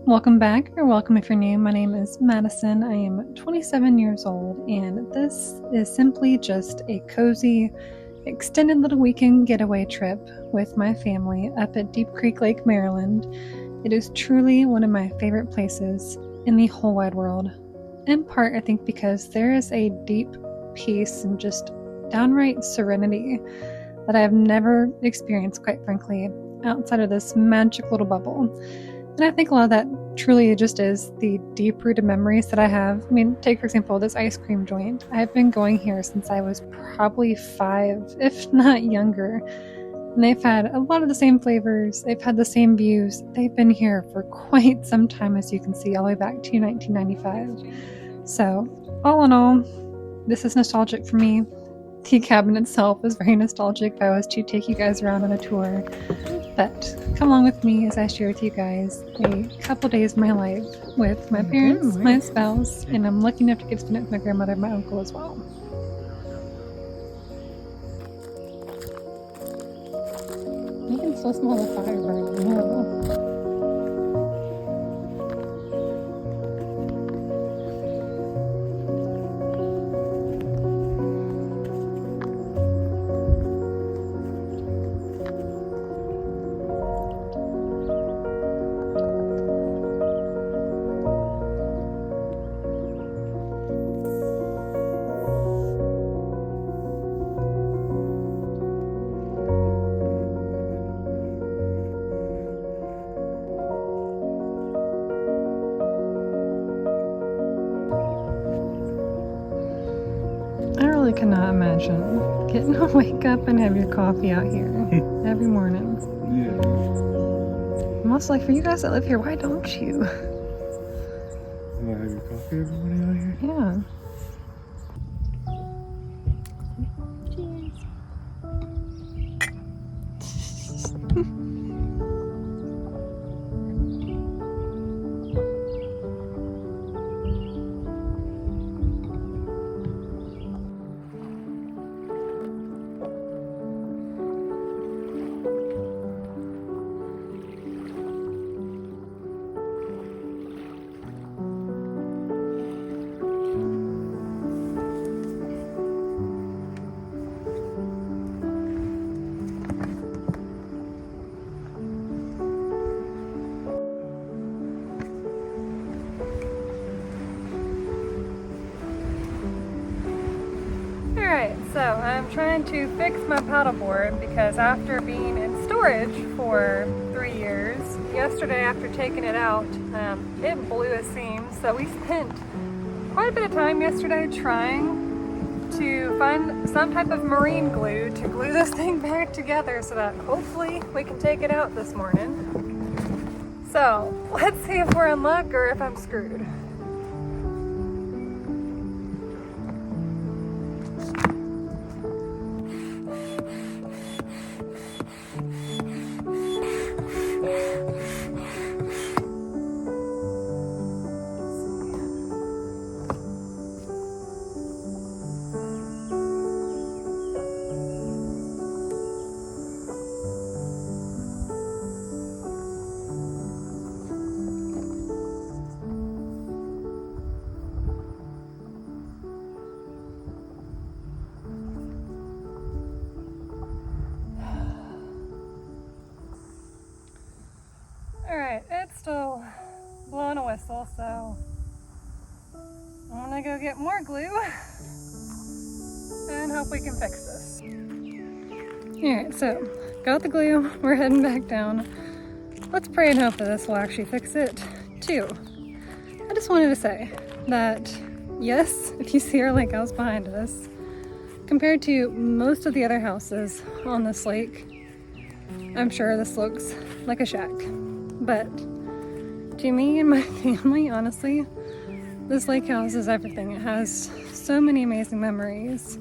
Welcome back, or welcome if you're new. My name is Madison. I am 27 years old, and this is simply just a cozy, extended little weekend getaway trip with my family up at Deep Creek Lake, Maryland. It is truly one of my favorite places in the whole wide world. In part, I think, because there is a deep peace and just downright serenity that I have never experienced, quite frankly, outside of this magic little bubble. And I think a lot of that truly just is the deep-rooted memories that I have. I mean, take for example this ice cream joint. I've been going here since I was probably 5, if not younger. And they've had a lot of the same flavors. They've had the same views. They've been here for quite some time, as you can see, all the way back to 1995. So, all in all, this is nostalgic for me. The cabin itself is very nostalgic if I was to take you guys around on a tour. But come along with me as I share with you guys a couple days of my life with my parents, my spouse, and I'm lucky enough to get to spend it with my grandmother and my uncle as well. You can still smell the fire burning. Yeah. I really cannot imagine getting to wake up and have your coffee out here every morning. Yeah. I'm also like, for you guys that live here, why don't you? You want to have your coffee every morning out here? Yeah. Alright, so I'm trying to fix my paddleboard because after being in storage for 3 years, yesterday after taking it out, it blew a seam. So we spent quite a bit of time yesterday trying to find some type of marine glue to glue this thing back together so that hopefully we can take it out this morning. So let's see if we're in luck or if I'm screwed. Alright, it's still blowing a whistle, so I'm gonna go get more glue and hope we can fix this. Alright, so got the glue, we're heading back down. Let's pray and hope that this will actually fix it too. I just wanted to say that yes, if you see our lake house behind us, compared to most of the other houses on this lake, I'm sure this looks like a shack. But to me and my family, honestly, this lake house is everything. It has so many amazing memories.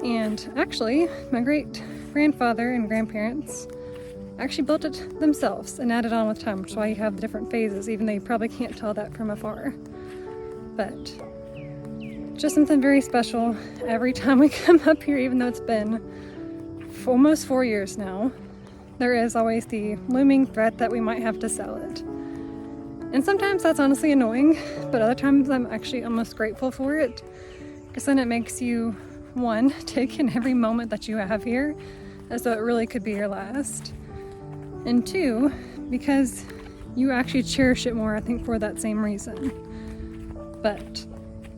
And actually, my great grandfather and grandparents actually built it themselves and added on with time, which is why you have the different phases, even though you probably can't tell that from afar. But just something very special every time we come up here, even though it's been almost 4 years now. There is always the looming threat that we might have to sell it. And sometimes that's honestly annoying, but other times I'm actually almost grateful for it, because then it makes you, one, take in every moment that you have here as though it really could be your last, and two, because you actually cherish it more, I think, for that same reason. But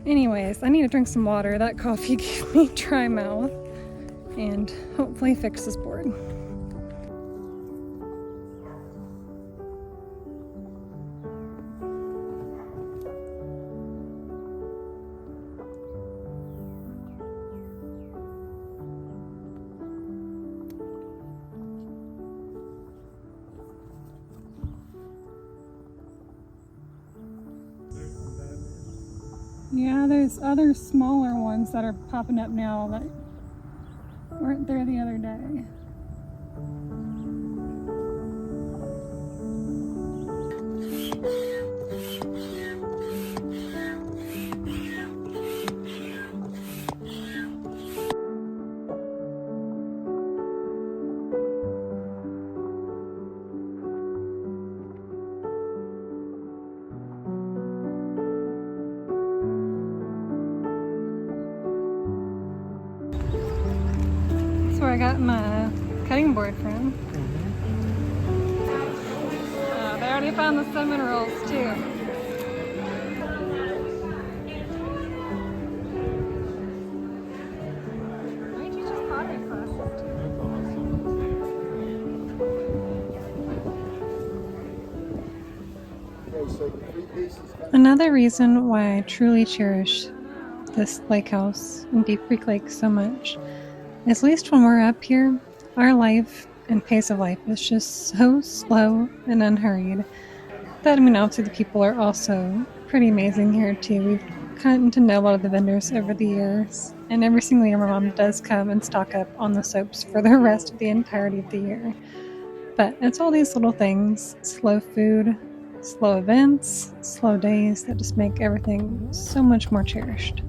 anyways, I need to drink some water. That coffee gave me dry mouth, and hopefully fix this board. Yeah, there's other smaller ones that are popping up now that weren't there the other day. That's where I got my cutting board from. They already found the cinnamon rolls too. They teach us pottery classes too. Another reason why I truly cherish this lake house and Deep Creek Lake so much, at least when we're up here, our life and pace of life is just so slow and unhurried. That, I mean, obviously the people are also pretty amazing here too. We've gotten to know a lot of the vendors over the years, and every single year my mom does come and stock up on the soaps for the rest of the entirety of the year. But it's all these little things, slow food, slow events, slow days, that just make everything so much more cherished.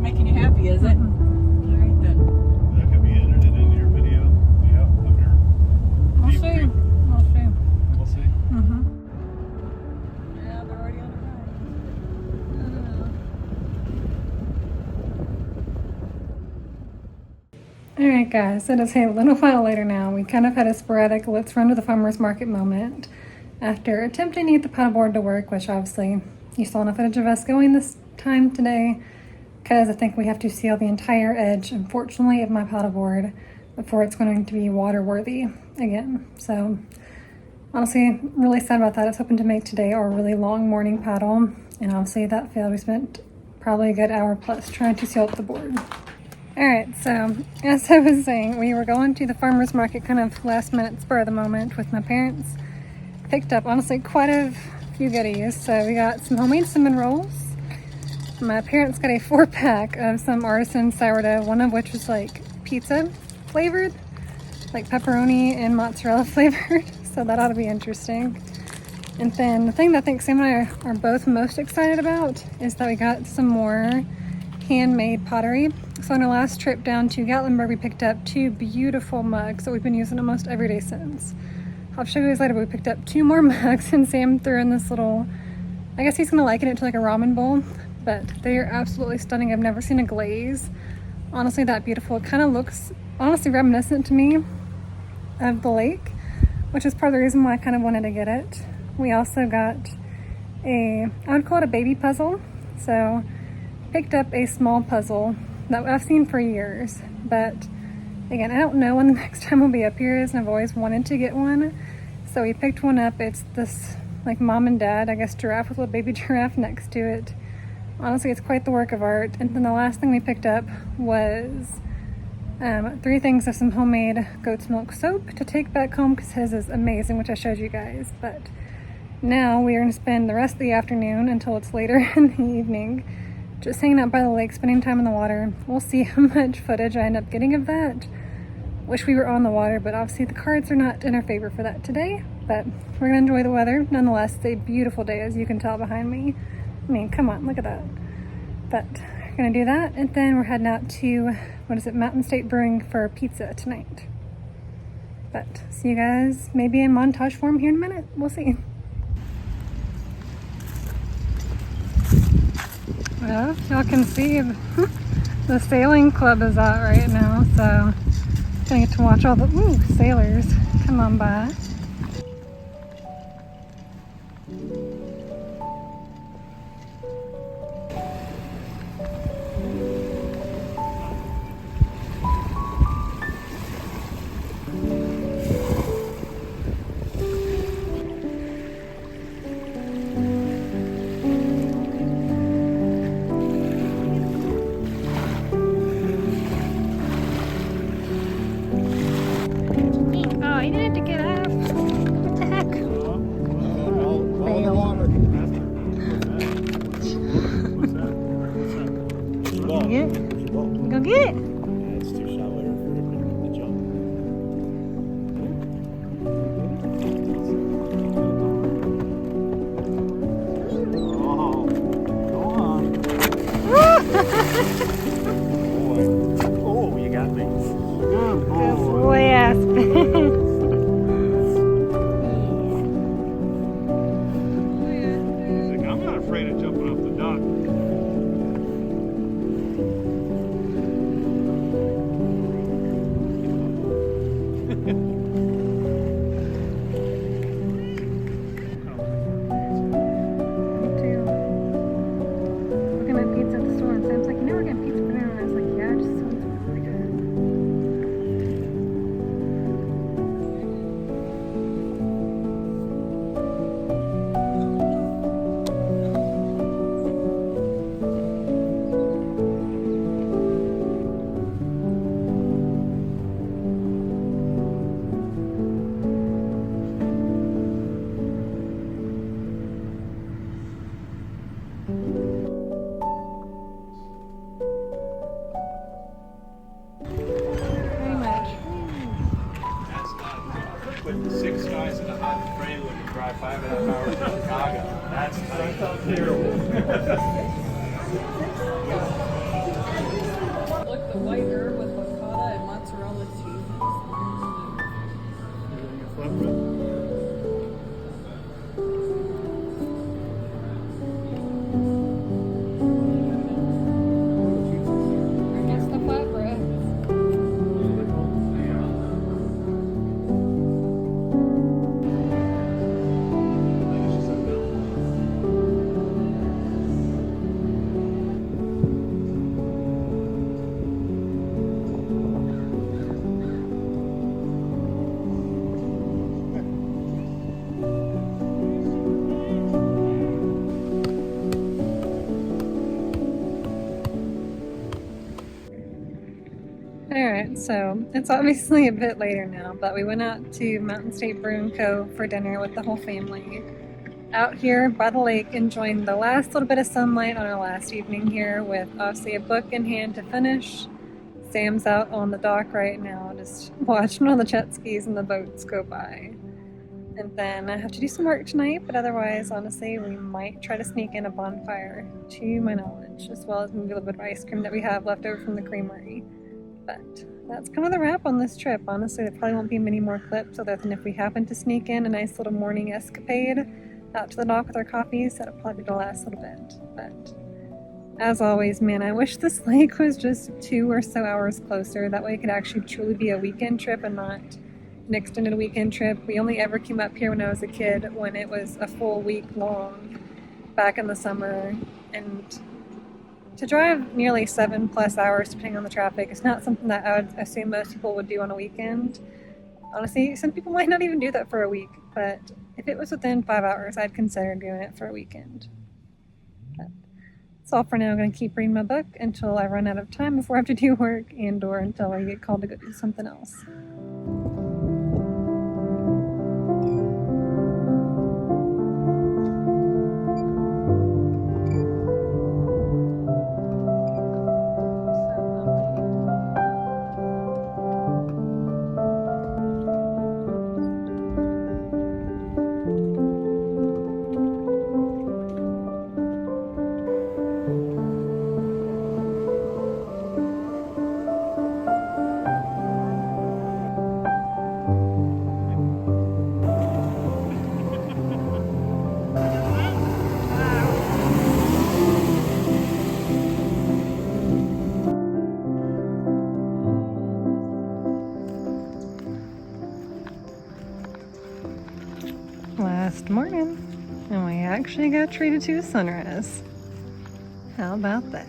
Making you happy, is it? All right then. That could be edited into your video. Yeah, of your We'll Deep see. Creek. We'll see. We'll see. Yeah, they're already on the Alright guys, it is a little while later now. We kind of had a sporadic let's run to the farmer's market moment after attempting to get the paddleboard to work, which obviously you saw enough footage of us going this time today, because I think we have to seal the entire edge, unfortunately, of my paddleboard before it's going to be water worthy again. So honestly, really sad about that. I was hoping to make today our really long morning paddle, and obviously that failed. We spent probably a good hour plus trying to seal up the board. Alright, so as I was saying, we were going to the farmer's market kind of last minute, spur of the moment with my parents. Picked up, honestly, quite a few goodies. So we got some homemade cinnamon rolls. My parents got a 4-pack of some artisan sourdough, one of which was like pizza flavored, like pepperoni and mozzarella flavored. So that ought to be interesting. And then the thing that I think Sam and I are both most excited about is that we got some more handmade pottery. So on our last trip down to Gatlinburg, we picked up 2 beautiful mugs that we've been using almost every day since. I'll show you guys later, but we picked up 2 more mugs, and Sam threw in this little, I guess he's gonna liken it to like a ramen bowl, but they are absolutely stunning. I've never seen a glaze honestly that beautiful. It kind of looks honestly reminiscent to me of the lake, which is part of the reason why I kind of wanted to get it. We also got I would call it a baby puzzle. So picked up a small puzzle that I've seen for years, but again, I don't know when the next time we'll be up here is, and I've always wanted to get one. So we picked one up. It's this like mom and dad, I guess, giraffe with a little baby giraffe next to it. Honestly, it's quite the work of art. And then the last thing we picked up was 3 things of some homemade goat's milk soap to take back home, because his is amazing, which I showed you guys. But now we are going to spend the rest of the afternoon until it's later in the evening just hanging out by the lake, spending time in the water. We'll see how much footage I end up getting of that. Wish we were on the water, but obviously the cards are not in our favor for that today. But we're gonna enjoy the weather. Nonetheless, it's a beautiful day, as you can tell behind me. I mean, come on, look at that. But we're gonna do that, and then we're heading out to, what is it, Mountain State Brewing for pizza tonight. But see you guys maybe in montage form here in a minute. We'll see. Well, y'all can see the sailing club is out right now, so gonna get to watch all the sailors come on by. Oh, you didn't have to get up. What the heck? Go get it. Go get it. It's too shallow for the jump. Oh, go on. Oh, you got me. Good boy. Yes. I'm not afraid of jumping off the dock. With 6 guys in a hot frame when you drive 5.5 hours to Chicago. That's terrible. Look, the white herb with ricotta and mozzarella cheese. That's the flatbread. Alright, so it's obviously a bit later now, but we went out to Mountain State Brewing Co. for dinner with the whole family. Out here by the lake, enjoying the last little bit of sunlight on our last evening here with obviously a book in hand to finish. Sam's out on the dock right now, just watching all the jet skis and the boats go by. And then I have to do some work tonight, but otherwise, honestly, we might try to sneak in a bonfire, to my knowledge, as well as maybe a little bit of ice cream that we have left over from the creamery. But that's kind of the wrap on this trip. Honestly, there probably won't be many more clips other than if we happen to sneak in a nice little morning escapade out to the dock with our coffees. That'll probably be the last little bit. But as always, man, I wish this lake was just 2 or so hours closer. That way it could actually truly be a weekend trip and not an extended weekend trip. We only ever came up here when I was a kid, when it was a full week long back in the summer. And to drive nearly 7+ hours, depending on the traffic, is not something that I would assume most people would do on a weekend. Honestly, some people might not even do that for a week, but if it was within 5 hours, I'd consider doing it for a weekend. But that's all for now. I'm going to keep reading my book until I run out of time before I have to do work and or until I get called to go do something else. last morning, and we actually got treated to a sunrise. How about that?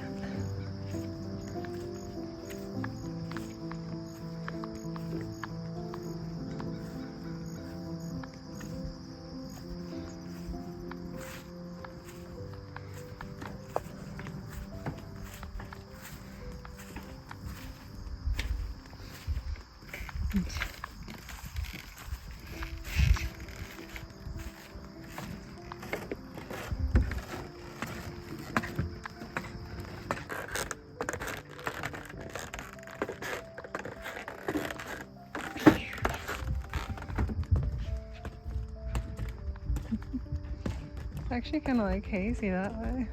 It's actually kind of like hazy that way.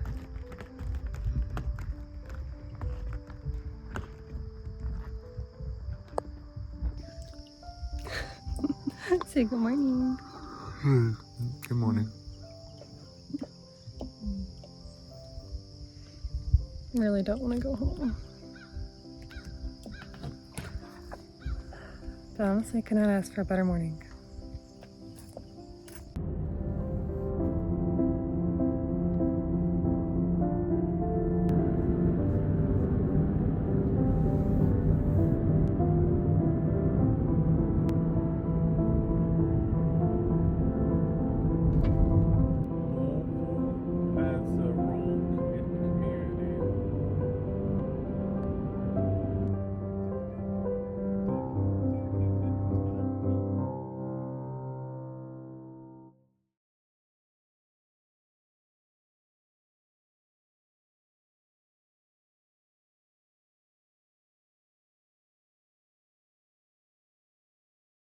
Say good morning. Good morning. Really don't want to go home. But honestly, I could not ask for a better morning.